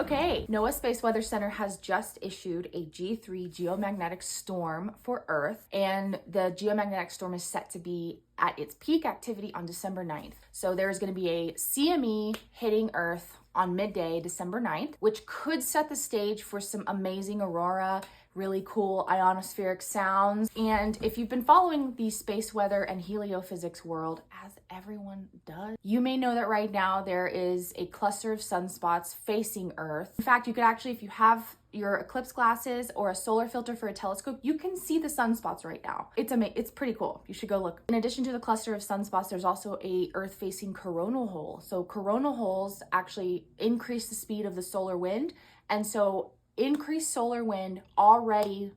Okay, NOAA Space Weather Center has just issued a G3 geomagnetic storm for Earth, and the geomagnetic storm is set to be at its peak activity on December 9th. So there's going to be a CME hitting Earth on midday, December 9th, which could set the stage for some amazing aurora, really cool ionospheric sounds. And if you've been following the space weather and heliophysics world, as everyone does, you may know that right now there is a cluster of sunspots facing Earth. In fact, you could actually, if you have your eclipse glasses or a solar filter for a telescope, you can see the sunspots right now. It's pretty cool. You should go look. In addition to the cluster of sunspots, there's also a Earth-facing coronal hole. So coronal holes actually increase the speed of the solar wind, and so increased solar wind already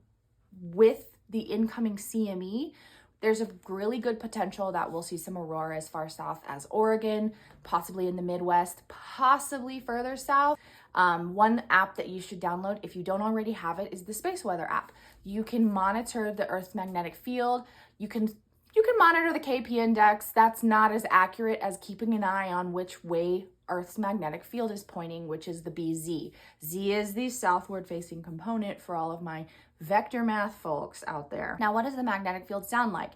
with the incoming CME, there's a really good potential that we'll see some aurora as far south as Oregon, possibly in the Midwest, possibly further south. One app that you should download if you don't already have it is the Space Weather app. You can monitor the Earth's magnetic field. You can monitor the KP index. That's not as accurate as keeping an eye on which way Earth's magnetic field is pointing, which is the BZ. Z is the southward facing component for all of my vector math folks out there. Now, what does the magnetic field sound like?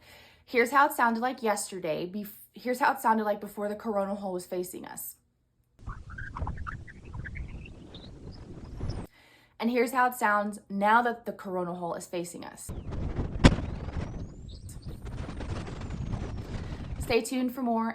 Here's how it sounded like yesterday. Here's how it sounded like before the coronal hole was facing us. And here's how it sounds now that the coronal hole is facing us. Stay tuned for more.